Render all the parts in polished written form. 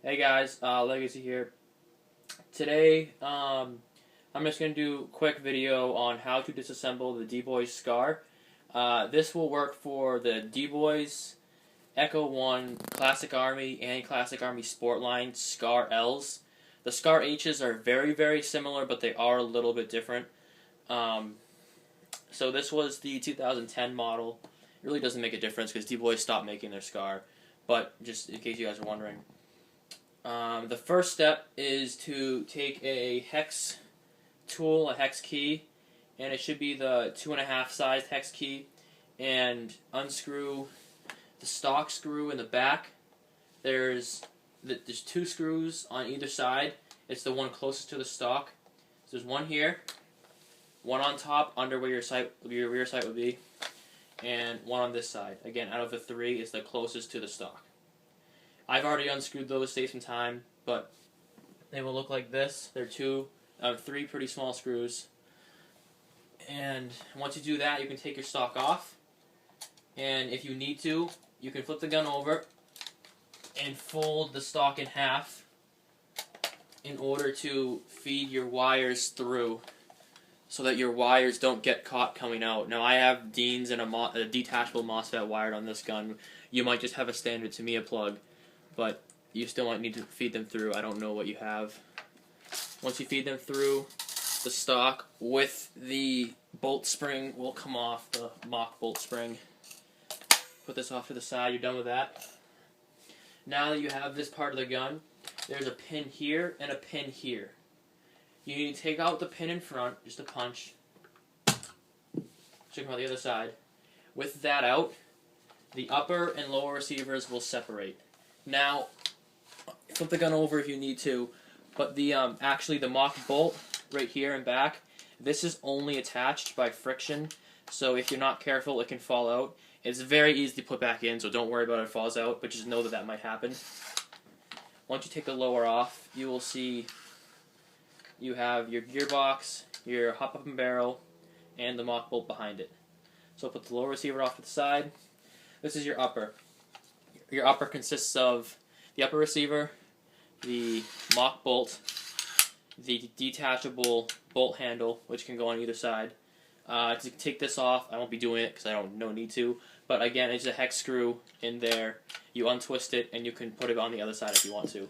Hey guys, Legacy here. Today, I'm just going to do a quick video on how to disassemble the DBoys SCAR. This will work for the DBoys Echo1 Classic Army and Classic Army Sport Line SCAR-Ls. The SCAR-H's are very, very similar, but they are a little bit different. So this was the 2010 model. It really doesn't make a difference because DBoys stopped making their SCAR, but just in case you guys are wondering. The first step is to take a hex tool, a hex key, and it should be the 2.5 sized hex key, and unscrew the stock screw in the back. There's two screws on either side. It's the one closest to the stock. So there's one here, one on top under where your rear sight would be, and one on this side. Again, out of the three, it's the closest to the stock. I've already unscrewed those, saved some time, but they will look like this. They're three pretty small screws. And once you do that, you can take your stock off. And if you need to, you can flip the gun over and fold the stock in half in order to feed your wires through so that your wires don't get caught coming out. Now I have Dean's and a detachable MOSFET wired on this gun. You might just have a standard Tamiya plug, but you still might need to feed them through. I don't know what you have. Once you feed them through, the stock with the bolt spring will come off, the mock bolt spring. Put this off to the side, you're done with that. Now that you have this part of the gun, there's a pin here and a pin here. You need to take out the pin in front, just a punch. Check them out the other side. With that out, the upper and lower receivers will separate. Now, flip the gun over if you need to, but actually the mock bolt right here and back, this is only attached by friction, so if you're not careful, it can fall out. It's very easy to put back in, so don't worry about it if it falls out, but just know that that might happen. Once you take the lower off, you will see you have your gearbox, your hop-up and barrel, and the mock bolt behind it. So put the lower receiver off to the side. This is your upper. Your upper consists of the upper receiver, the mock bolt, the detachable bolt handle, which can go on either side. To take this off, I won't be doing it because I don't need to, but again, it's a hex screw in there. You untwist it and you can put it on the other side if you want to.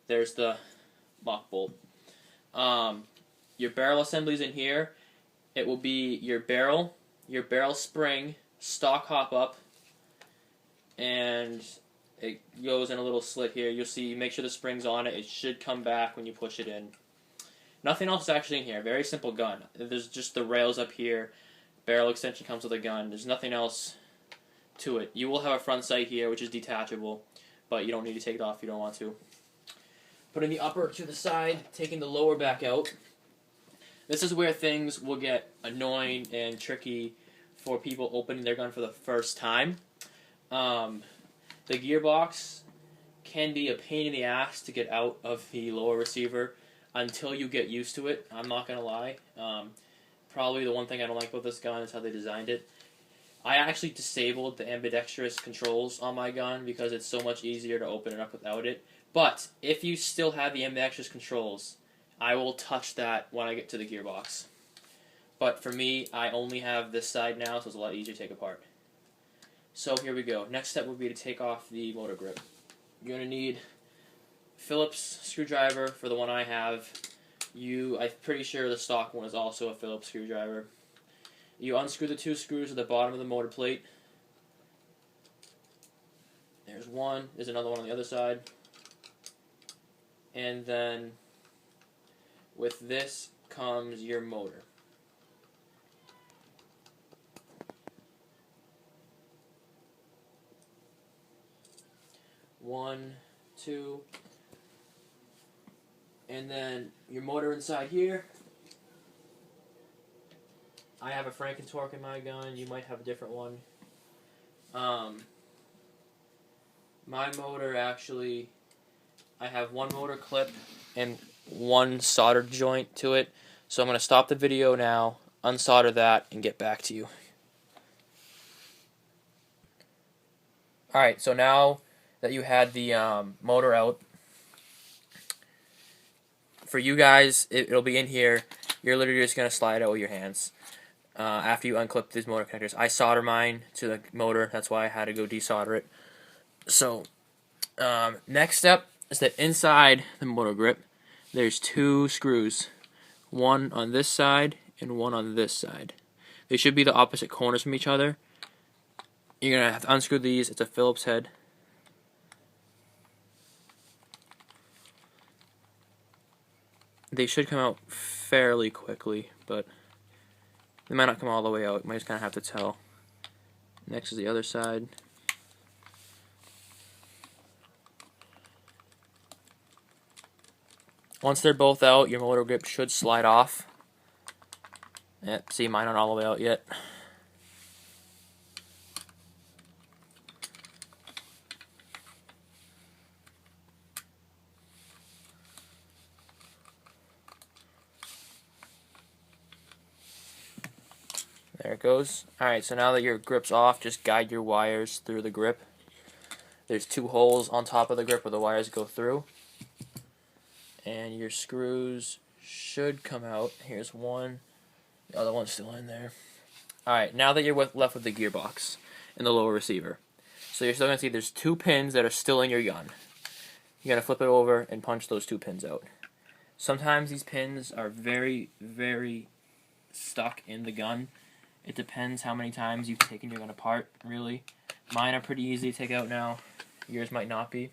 There's the mock bolt. Your barrel assembly's in here. It will be your barrel spring, stock hop up, and it goes in a little slit here. You'll see, make sure the spring's on it. It should come back when you push it in. Nothing else is actually in here. Very simple gun. There's just the rails up here. Barrel extension comes with a gun. There's nothing else to it. You will have a front sight here, which is detachable, but you don't need to take it off if you don't want to. Putting the upper to the side, taking the lower back out. This is where things will get annoying and tricky for people opening their gun for the first time. The gearbox can be a pain in the ass to get out of the lower receiver until you get used to it. I'm not going to lie. Probably the one thing I don't like about this gun is how they designed it. I actually disabled the ambidextrous controls on my gun because it's so much easier to open it up without it. But if you still have the ambidextrous controls, I will touch that when I get to the gearbox. But for me, I only have this side now, so it's a lot easier to take apart. So here we go. Next step would be to take off the motor grip. You're going to need Phillips screwdriver for the one I have. I'm pretty sure the stock one is also a Phillips screwdriver. You unscrew the two screws at the bottom of the motor plate. There's one. There's another one on the other side. And then with this comes your motor. One, two, and then your motor inside here. I have a Franken torque in my gun. You might have a different one. My motor actually, I have one motor clip and one soldered joint to it. So I'm going to stop the video now, unsolder that, and get back to you. Alright, so now that you had the motor out, for you guys, it'll be in here. You're literally just going to slide out with your hands after you unclip these motor connectors. I solder mine to the motor. That's why I had to go desolder it. So, next step is that inside the motor grip, there's 2 screws. One on this side and one on this side. They should be the opposite corners from each other. You're going to have to unscrew these. It's a Phillips head. They should come out fairly quickly, but they might not come all the way out. You might just kind of have to tell. Next is the other side. Once they're both out, your motor grip should slide off. Yep, see, mine aren't all the way out yet. There it goes. Alright, so now that your grip's off, just guide your wires through the grip. There's 2 holes on top of the grip where the wires go through. And your screws should come out. Here's one. The other one's still in there. Alright, now that you're left with the gearbox and the lower receiver. So you're still going to see there's 2 pins that are still in your gun. You're going to flip it over and punch those 2 pins out. Sometimes these pins are very, very stuck in the gun. It depends how many times you've taken your gun apart, really. Mine are pretty easy to take out now. Yours might not be.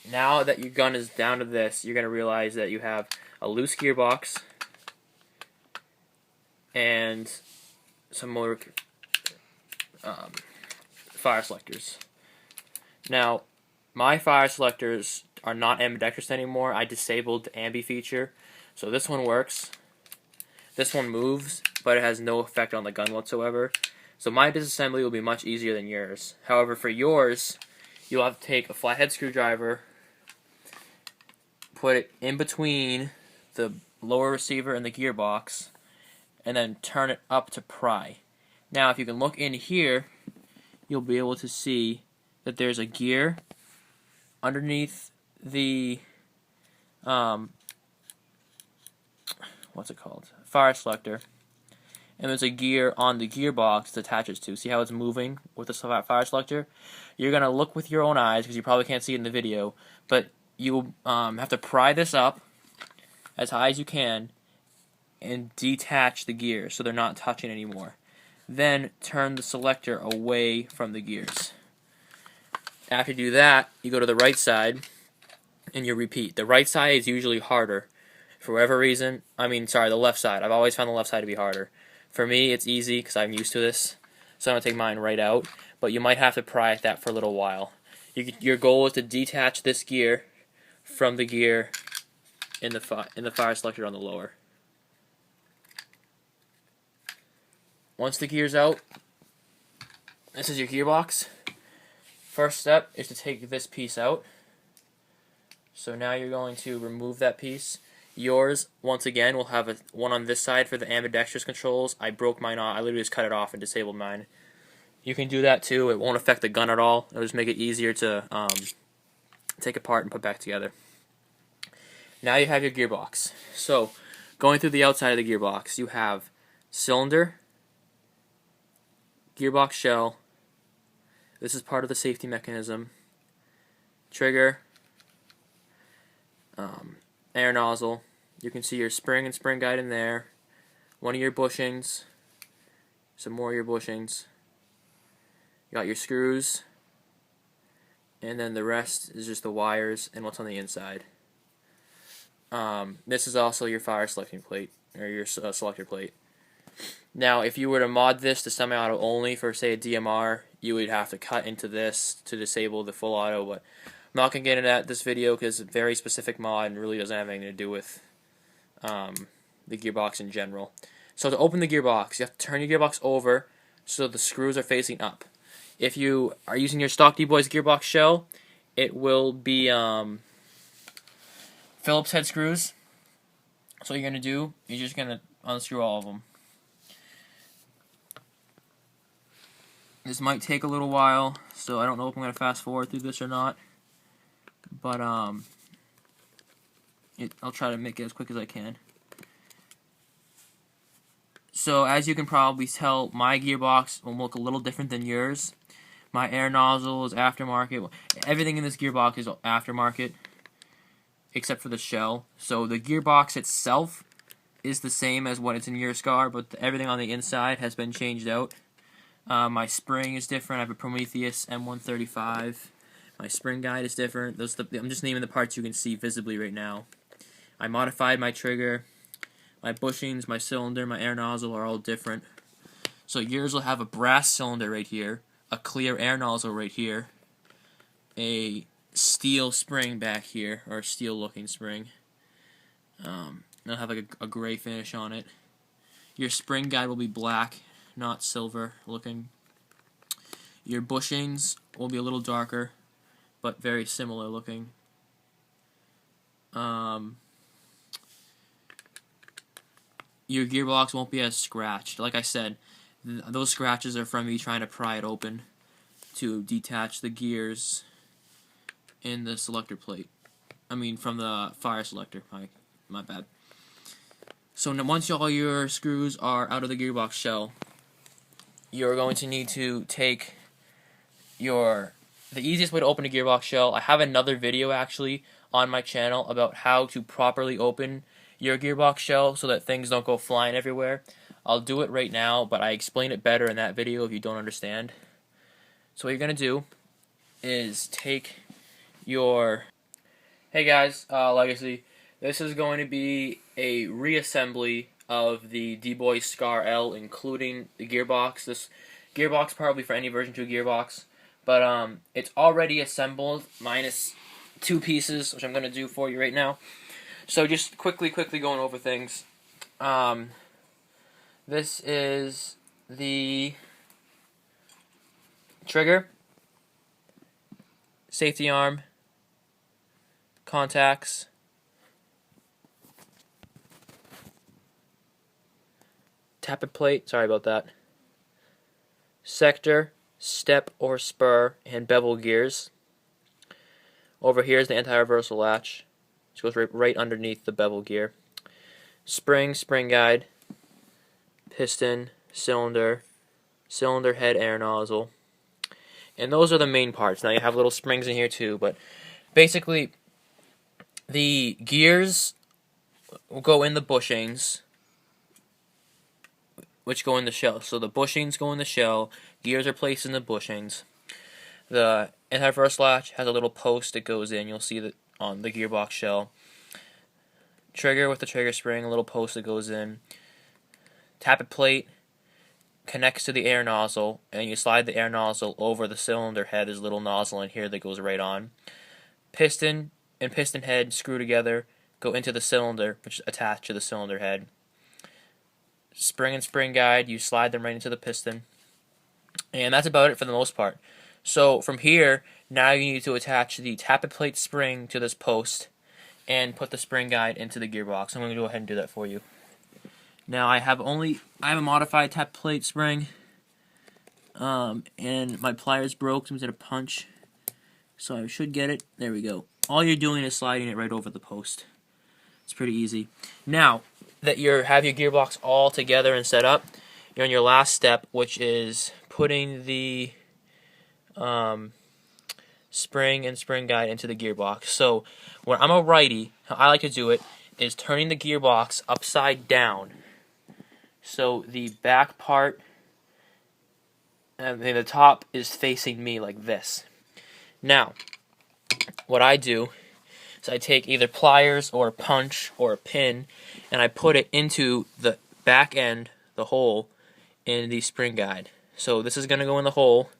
Now that your gun is down to this, you're going to realize that you have a loose gearbox and some motor fire selectors. Now, my fire selectors are not ambidextrous anymore. I disabled the ambi feature, so this one works. This one moves, but it has no effect on the gun whatsoever. So my disassembly will be much easier than yours. However, for yours, you'll have to take a flathead screwdriver, put it in between the lower receiver and the gearbox, and then turn it up to pry. Now, if you can look in here, you'll be able to see that there's a gear underneath the what's it called? Fire selector. And there's a gear on the gearbox to attach it to. See how it's moving with the fire selector? You're going to look with your own eyes because you probably can't see it in the video, but you have to pry this up as high as you can and detach the gear so they're not touching anymore. Then turn the selector away from the gears. After you do that, you go to the right side and you repeat. The right side is usually harder. For whatever reason, the left side. I've always found the left side to be harder. For me, it's easy because I'm used to this, so I'm going to take mine right out, but you might have to pry at that for a little while. Your goal is to detach this gear from the gear in the fire selector on the lower. Once the gear's out, this is your gearbox. First step is to take this piece out. So now you're going to remove that piece. Yours, once again, will have one on this side for the ambidextrous controls. I broke mine off. I literally just cut it off and disabled mine. You can do that too. It won't affect the gun at all. It'll just make it easier to take apart and put back together. Now you have your gearbox. So, going through the outside of the gearbox, you have cylinder, gearbox shell. This is part of the safety mechanism. Trigger. Air nozzle. You can see your spring and spring guide in there. One of your bushings. Some more of your bushings. You got your screws. And then the rest is just the wires and what's on the inside. This is also your fire selecting plate, or your selector plate. Now, if you were to mod this to semi-auto only for, say, a DMR, you would have to cut into this to disable the full auto, but I'm not going to get into that this video because it's a very specific mod and really doesn't have anything to do with the gearbox in general. So to open the gearbox, you have to turn your gearbox over so the screws are facing up. If you are using your stock DBoys gearbox shell, it will be Phillips head screws. So what you're going to do, you're just going to unscrew all of them. This might take a little while, so I don't know if I'm going to fast forward through this or not. But I'll try to make it as quick as I can. So as you can probably tell, my gearbox will look a little different than yours. My air nozzle is aftermarket. Everything in this gearbox is aftermarket, except for the shell. So the gearbox itself is the same as what it's in your SCAR, but everything on the inside has been changed out. My spring is different. I have a Prometheus M135. My spring guide is different. I'm just naming the parts you can see visibly right now. I modified my trigger. My bushings, my cylinder, my air nozzle are all different. So yours will have a brass cylinder right here, a clear air nozzle right here, a steel spring back here, or a steel looking spring. It'll have like a gray finish on it. Your spring guide will be black, not silver looking. Your bushings will be a little darker, but very similar looking. Your gearbox won't be as scratched. Like I said, those scratches are from me trying to pry it open to detach the gears in the selector plate. I mean, from the fire selector. My bad. So now, once all your screws are out of the gearbox shell, you're going to need to take the easiest way to open a gearbox shell. I have another video actually on my channel about how to properly open your gearbox shell so that things don't go flying everywhere. I'll do it right now, but I explain it better in that video if you don't understand. So what you're going to do is take your... Hey guys, Legacy. This is going to be a reassembly of the DBoys SCAR-L, including the gearbox. This gearbox probably for any version 2 gearbox, but it's already assembled minus 2 pieces, which I'm going to do for you right now. So just quickly going over things. This is the trigger, safety arm, contacts, tappet plate, sorry about that, sector, step or spur, and bevel gears. Over here is the anti-reversal latch, which goes right underneath the bevel gear. Spring guide, piston, cylinder head, air nozzle. And those are the main parts. Now you have little springs in here too, but basically the gears will go in the bushings, which go in the shell. So the bushings go in the shell, gears are placed in the bushings. The anti-reverse latch has a little post that goes in. You'll see that on the gearbox shell. Trigger with the trigger spring, a little post that goes in. Tappet plate connects to the air nozzle, and you slide the air nozzle over the cylinder head. There's a little nozzle in here that goes right on. Piston and piston head screw together, go into the cylinder, which is attached to the cylinder head. Spring and spring guide, you slide them right into the piston. And that's about it for the most part. So from here, now you need to attach the tappet plate spring to this post and put the spring guide into the gearbox. I'm going to go ahead and do that for you. Now I have a modified tappet plate spring, and my pliers broke, so I'm going to punch. So I should get it. There we go. All you're doing is sliding it right over the post. It's pretty easy. Now that you have your gearbox all together and set up, you're on your last step, which is putting the spring and spring guide into the gearbox. So when I'm a righty, how I like to do it is turning the gearbox upside down. So the back part and the top is facing me like this. Now, what I do is I take either pliers or a punch or a pin, and I put it into the back end, the hole, in the spring guide. So this is going to go in the hole,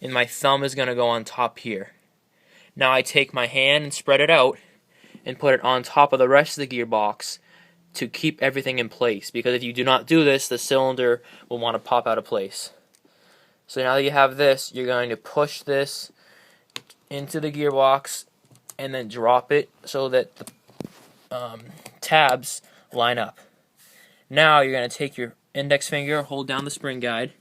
and my thumb is going to go on top here. Now I take my hand and spread it out and put it on top of the rest of the gearbox to keep everything in place, because if you do not do this, the cylinder will want to pop out of place. So now that you have this, you're going to push this into the gearbox and then drop it so that the tabs line up. Now you're going to take your index finger, hold down the spring guide,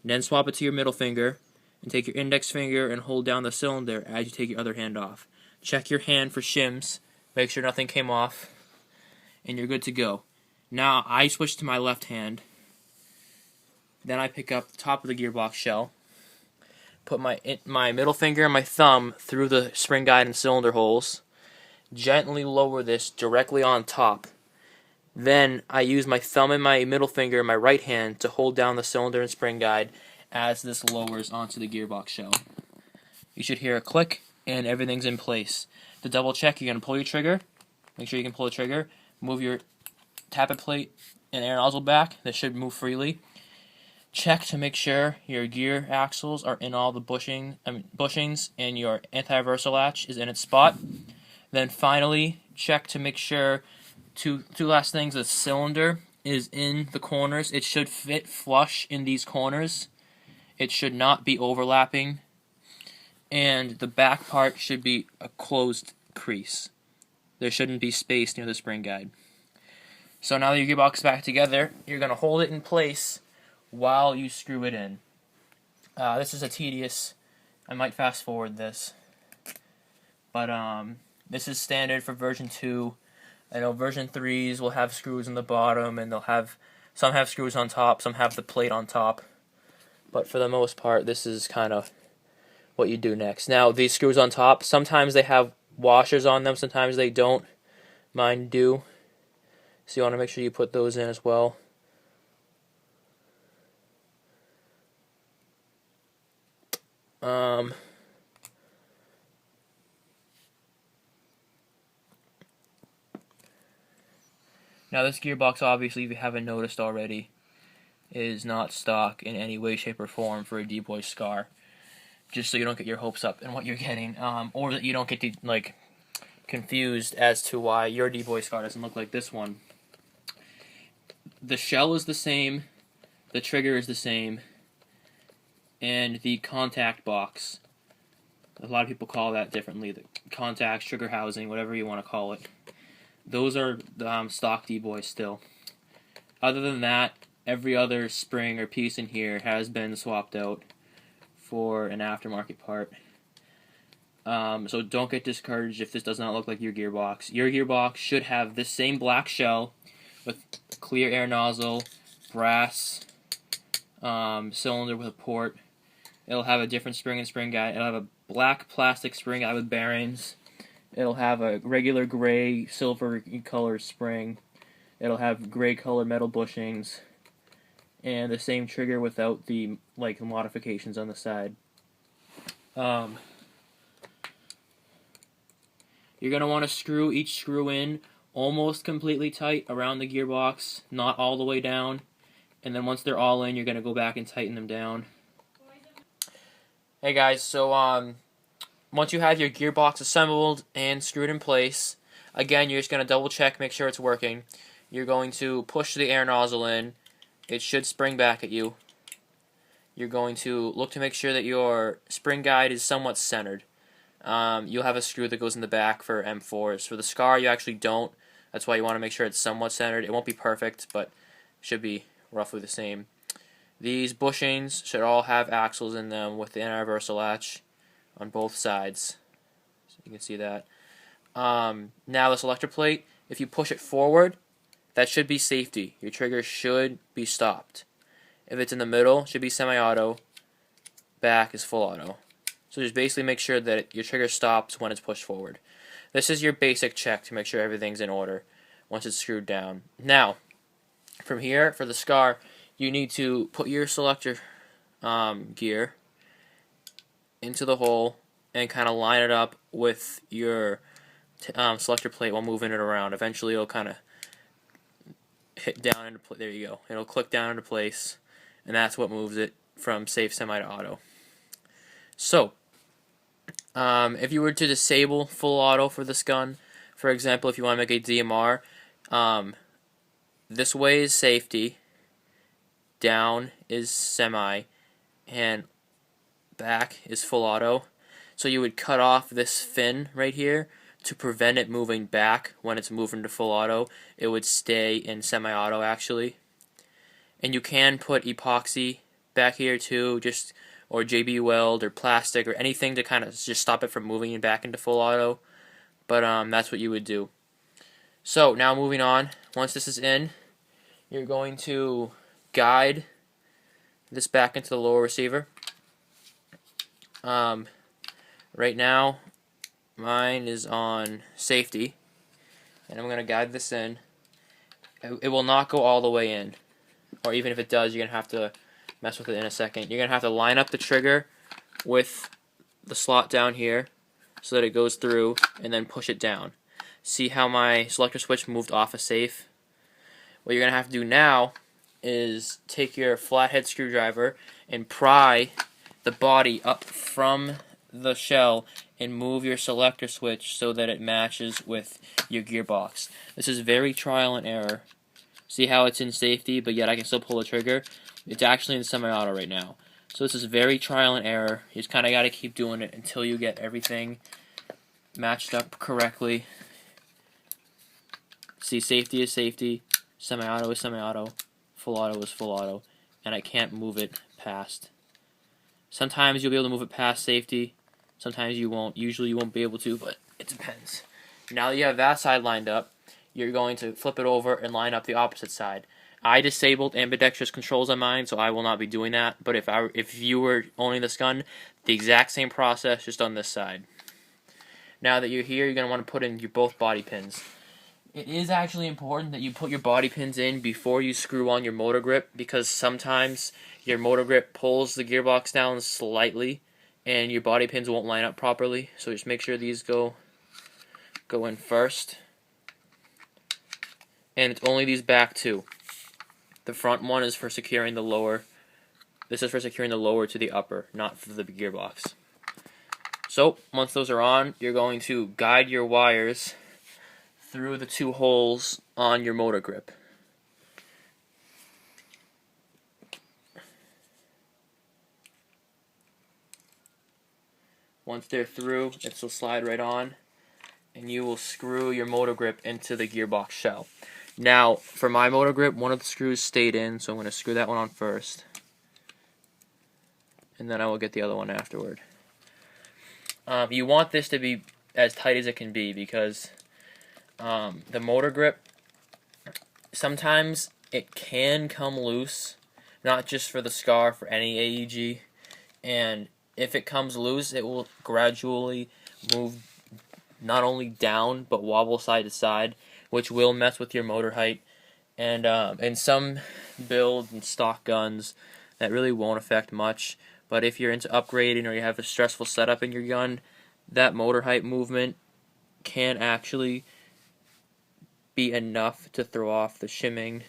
then swap it to your middle finger, and take your index finger and hold down the cylinder as you take your other hand off. Check your hand for shims Make sure nothing came off, and you're good to go. Now I switch to my left hand. Then I pick up the top of the gearbox shell, put my middle finger and my thumb through the spring guide and cylinder holes, gently lower this directly on top. Then I use my thumb and my middle finger in my right hand to hold down the cylinder and spring guide as this lowers onto the gearbox shell. You should hear a click and everything's in place. To double check, you're going to pull your trigger. Make sure you can pull the trigger. Move your tappet plate and air nozzle back. That should move freely. Check to make sure your gear axles are in all the bushings and your anti-reversal latch is in its spot. Then finally, check to make sure two last things, the cylinder is in the corners. It should fit flush in these corners. It should not be overlapping. And the back part should be a closed crease. There shouldn't be space near the spring guide. So now that your gearbox is back together, you're going to hold it in place while you screw it in. This is a tedious, I might fast forward this, but this is standard for version 2. I know version 3s will have screws in the bottom, and some have screws on top, some have the plate on top, but for the most part this is kind of what you do next. Now these screws on top, sometimes they have washers on them, sometimes they don't. Mine do, so you want to make sure you put those in as well. Now this gearbox, obviously, if you haven't noticed already, is not stock in any way, shape, or form for a DBoys SCAR. Just so you don't get your hopes up in what you're getting, or that you don't get confused as to why your DBoys SCAR doesn't look like this one. The shell is the same, the trigger is the same, and the contact box. A lot of people call that differently. The contacts, trigger housing, whatever you want to call it. Those are the stock DBoys still. Other than that, every other spring or piece in here has been swapped out for an aftermarket part. So don't get discouraged if this does not look like your gearbox. Your gearbox should have this same black shell with clear air nozzle, brass cylinder with a port. It'll have a different spring and spring guide. It'll have a black plastic spring guide with bearings. It'll have a regular gray, silver color spring. It'll have gray colored metal bushings. And the same trigger without the modifications on the side. You're going to want to screw each screw in almost completely tight around the gearbox, not all the way down. And then once they're all in, you're going to go back and tighten them down. Hey guys, so once you have your gearbox assembled and screwed in place, again, you're just going to double check, make sure it's working. You're going to push the air nozzle in. It should spring back at you. You're going to look to make sure that your spring guide is somewhat centered. You'll have a screw that goes in the back for M4s. For the SCAR, you actually don't. That's why you want to make sure it's somewhat centered. It won't be perfect, but it should be roughly the same. These bushings should all have axles in them with the anti-reversal latch on both sides. So you can see that. Now the selector plate, if you push it forward, that should be safety. Your trigger should be stopped. If it's in the middle, it should be semi-auto. Back is full auto. So just basically make sure that your trigger stops when it's pushed forward. This is your basic check to make sure everything's in order once it's screwed down. Now, from here, for the SCAR, you need to put your selector gear into the hole and kind of line it up with your selector plate while moving it around. Eventually, it'll kind of hit down into place. There you go. It'll click down into place, and that's what moves it from safe semi to auto. So, if you were to disable full auto for this gun, for example, if you want to make a DMR, this way is safety, down is semi, and back is full auto. So you would cut off this fin right here to prevent it moving back when it's moving to full auto. It would stay in semi-auto actually. And you can put epoxy back here too, or JB weld or plastic or anything to kind of just stop it from moving back into full auto. but that's what you would do. So now moving on, once this is in, you're going to guide this back into the lower receiver. Right now, mine is on safety, and I'm going to guide this in. It will not go all the way in, or even if it does, you're going to have to mess with it in a second. You're going to have to line up the trigger with the slot down here so that it goes through, and then push it down. See how my selector switch moved off of safe? What you're going to have to do now is take your flathead screwdriver and pry the body up from the shell and move your selector switch so that it matches with your gearbox. This is very trial and error. See how it's in safety, but yet I can still pull the trigger? It's actually in semi-auto right now. So this is very trial and error. You just kind of got to keep doing it until you get everything matched up correctly. See, safety is safety, semi-auto is semi-auto, full auto is full auto, and I can't move it past. Sometimes you'll be able to move it past safety, sometimes you won't. Usually you won't be able to, but it depends. Now that you have that side lined up, you're going to flip it over and line up the opposite side. I disabled ambidextrous controls on mine, so I will not be doing that, but if you were owning this gun, the exact same process, just on this side. Now that you're here, you're going to want to put in your both body pins. It is actually important that you put your body pins in before you screw on your motor grip, because sometimes your motor grip pulls the gearbox down slightly and your body pins won't line up properly. So just make sure these go in first. And it's only these back two. The front one is for securing the lower. This is for securing the lower to the upper, not for the gearbox. So once those are on, you're going to guide your wires through the two holes on your motor grip. Once they're through, it will slide right on, and you will screw your motor grip into the gearbox shell. Now, for my motor grip, one of the screws stayed in, so I'm going to screw that one on first, and then I will get the other one afterward. You want this to be as tight as it can be, because the motor grip, sometimes it can come loose, not just for the SCAR, for any AEG, and if it comes loose, it will gradually move not only down, but wobble side to side, which will mess with your motor height. And in some build and stock guns, that really won't affect much, but if you're into upgrading or you have a stressful setup in your gun, that motor height movement can actually be enough to throw off the shimming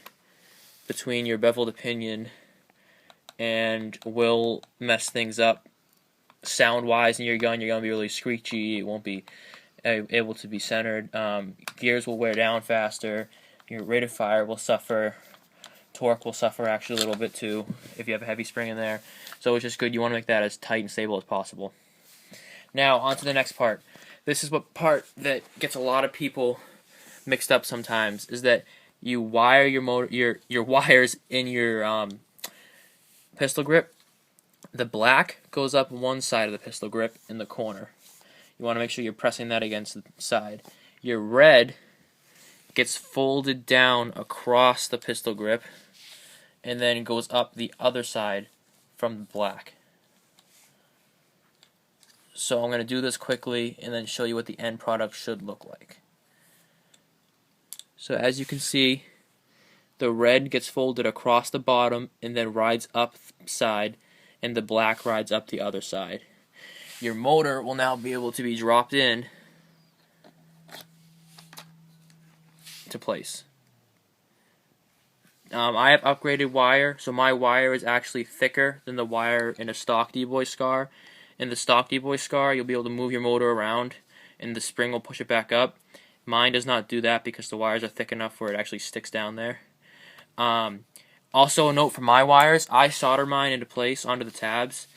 between your beveled pinion and will mess things up sound wise in your gun. You're going to be really screechy, it won't be able to be centered, gears will wear down faster, your rate of fire will suffer, torque will suffer actually a little bit too if you have a heavy spring in there. So it's just good, you want to make that as tight and stable as possible. Now on to the next part. This is what part that gets a lot of people mixed up sometimes, is that you wire your motor, your wires in your pistol grip. The black goes up one side of the pistol grip in the corner. You want to make sure you're pressing that against the side. Your red gets folded down across the pistol grip and then goes up the other side from the black. So I'm going to do this quickly and then show you what the end product should look like. So as you can see, the red gets folded across the bottom and then rides up side, and the black rides up the other side. Your motor will now be able to be dropped in to place. I have upgraded wire, so my wire is actually thicker than the wire in a stock DBoys SCAR. In the stock DBoys SCAR, you'll be able to move your motor around and the spring will push it back up. Mine does not do that because the wires are thick enough where it actually sticks down there. Also a note for my wires, I solder mine into place onto the tabs.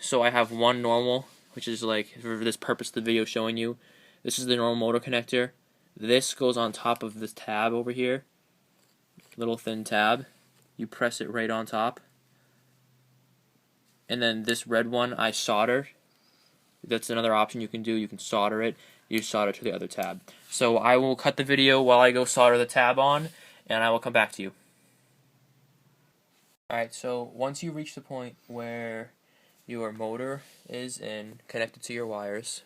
So I have one normal, which is like, for this purpose of the video showing you, this is the normal motor connector. This goes on top of this tab over here, little thin tab. You press it right on top. And then this red one I soldered that's another option you can do. You can solder it. You solder to the other tab. So I will cut the video while I go solder the tab on, and I will come back to you. Alright, so once you reach the point where your motor is connected to your wires,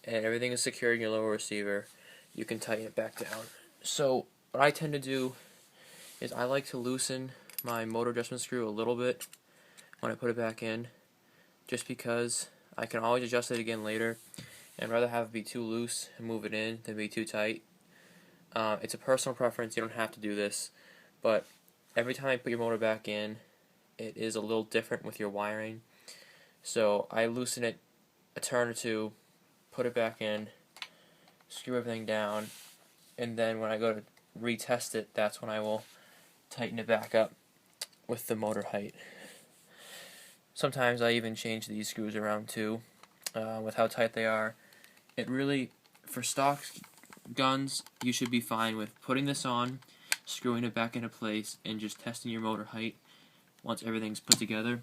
and everything is secured in your lower receiver, you can tighten it back down. So what I tend to do is I like to loosen my motor adjustment screw a little bit when I put it back in, just because I can always adjust it again later, and I'd rather have it be too loose and move it in than be too tight. It's a personal preference, you don't have to do this, but every time I put your motor back in, it is a little different with your wiring. So I loosen it a turn or two, put it back in, screw everything down, and then when I go to retest it, that's when I will tighten it back up with the motor height. Sometimes I even change these screws around too, with how tight they are. It really, for stock guns, you should be fine with putting this on, screwing it back into place, and just testing your motor height once everything's put together.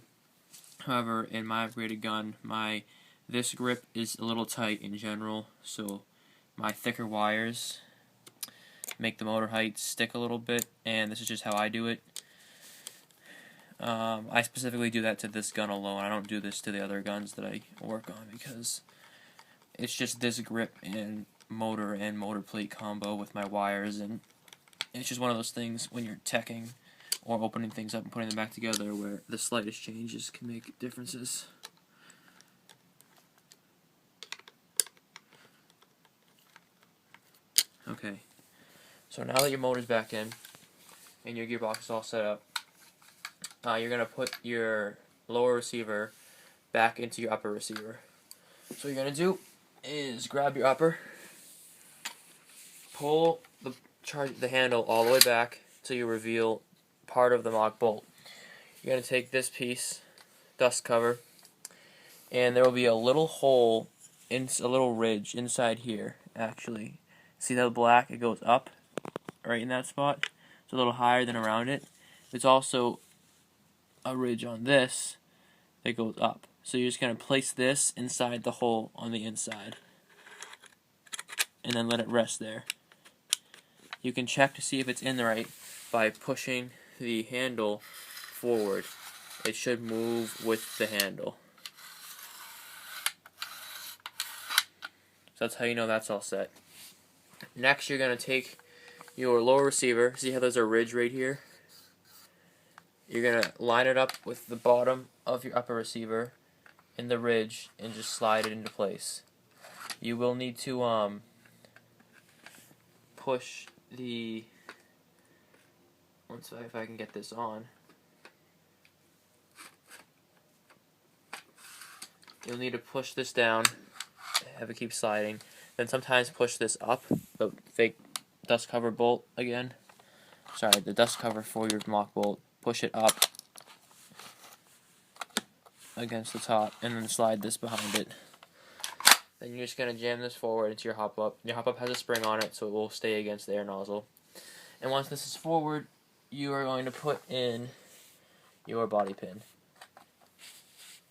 However, in my upgraded gun, this grip is a little tight in general, so my thicker wires make the motor height stick a little bit, and this is just how I do it. I specifically do that to this gun alone. I don't do this to the other guns that I work on because it's just this grip and motor plate combo with my wires, and it's just one of those things when you're teching or opening things up and putting them back together where the slightest changes can make differences. Okay, so now that your motor's back in and your gearbox is all set up, you're going to put your lower receiver back into your upper receiver. So what you're going to do is grab your upper, pull the handle all the way back till you reveal part of the lock bolt. You're going to take this piece, dust cover, and there will be a little hole, a little ridge inside here actually. See that black? It goes up right in that spot. It's a little higher than around it. There's also a ridge on this that goes up. So you're just going to place this inside the hole on the inside and then let it rest there. You can check to see if it's in the right by pushing the handle forward. It should move with the handle. So that's how you know that's all set. Next, you're going to take your lower receiver. See how there's a ridge right here? You're going to line it up with the bottom of your upper receiver in the ridge and just slide it into place. You will need to push the... if I can get this on. You'll need to push this down, have it keep sliding, then sometimes push this up, the fake dust cover bolt again. Sorry, the dust cover for your lock bolt. Push it up against the top and then slide this behind it. Then you're just going to jam this forward into your hop up. Your hop up has a spring on it so it will stay against the air nozzle. And once this is forward, you are going to put in your body pin.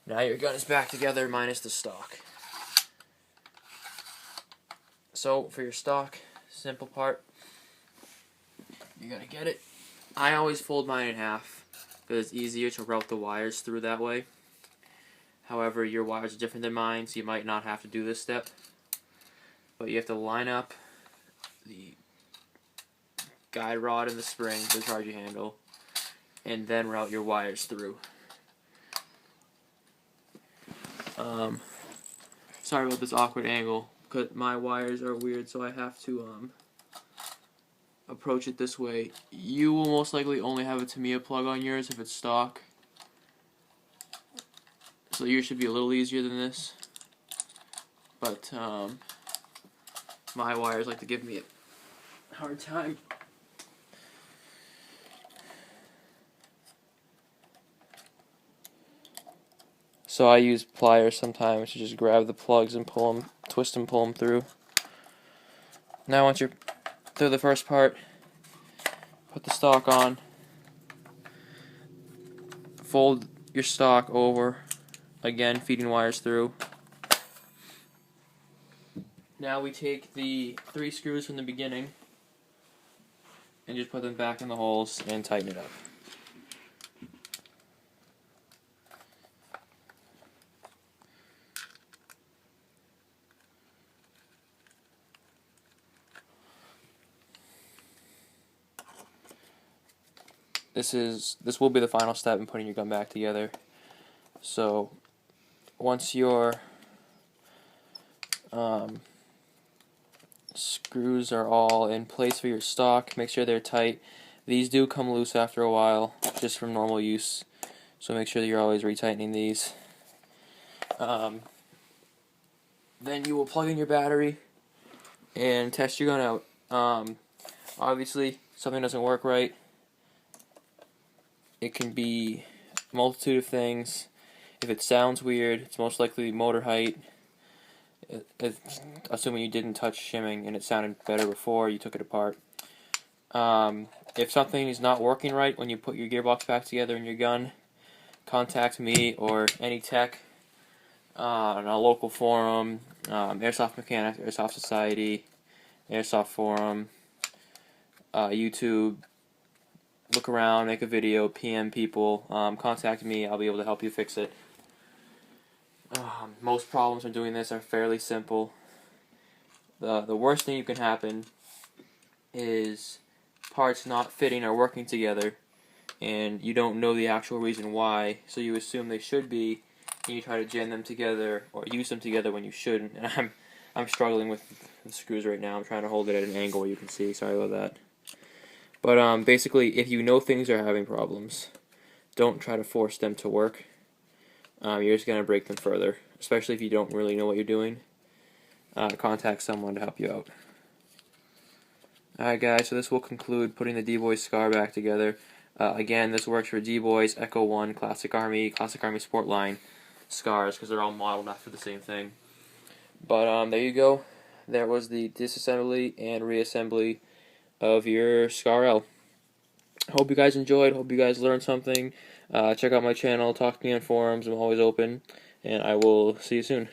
Now your gun is back together minus the stock. So for your stock, simple part, you're going to get it. I always fold mine in half because it's easier to route the wires through that way. However, your wires are different than mine, so you might not have to do this step. But you have to line up the guide rod and the spring, the charging handle, and then route your wires through. Sorry about this awkward angle, because my wires are weird, so I have to approach it this way. You will most likely only have a Tamiya plug on yours if it's stock. So yours should be a little easier than this. But my wires like to give me a hard time. So I use pliers sometimes to just grab the plugs and pull them, twist and pull them through. Now once you're through the first part, put the stock on, fold your stock over Again, feeding wires through. Now we take the 3 screws from the beginning and just put them back in the holes and tighten it up. This will be the final step in putting your gun back together. So once your screws are all in place for your stock, make sure they're tight. These do come loose after a while, just from normal use, so make sure that you're always retightening these. Then you will plug in your battery and test your gun out. Obviously, something doesn't work right. It can be a multitude of things. If it sounds weird, it's most likely motor height. Assuming you didn't touch shimming and it sounded better before you took it apart. If something is not working right when you put your gearbox back together in your gun, contact me or any tech on a local forum, Airsoft Mechanics, Airsoft Society, Airsoft Forum, YouTube. Look around, make a video, PM people, contact me, I'll be able to help you fix it. Most problems from doing this are fairly simple. The worst thing you can happen is parts not fitting or working together, and you don't know the actual reason why, so you assume they should be, and you try to jam them together or use them together when you shouldn't. And I'm struggling with the screws right now. I'm trying to hold it at an angle where you can see. Sorry about that. But basically, if you know things are having problems, don't try to force them to work. You're just going to break them further, especially if you don't really know what you're doing. Contact someone to help you out. Alright guys, so this will conclude putting the DBoys SCAR back together. Again, this works for DBoys, Echo1, Classic Army Sport Line SCARs, because they're all modeled after the same thing. But there you go. That was the disassembly and reassembly of your SCAR-L. Hope you guys enjoyed. Hope you guys learned something. Check out my channel. Talk to me on forums. I'm always open. And I will see you soon.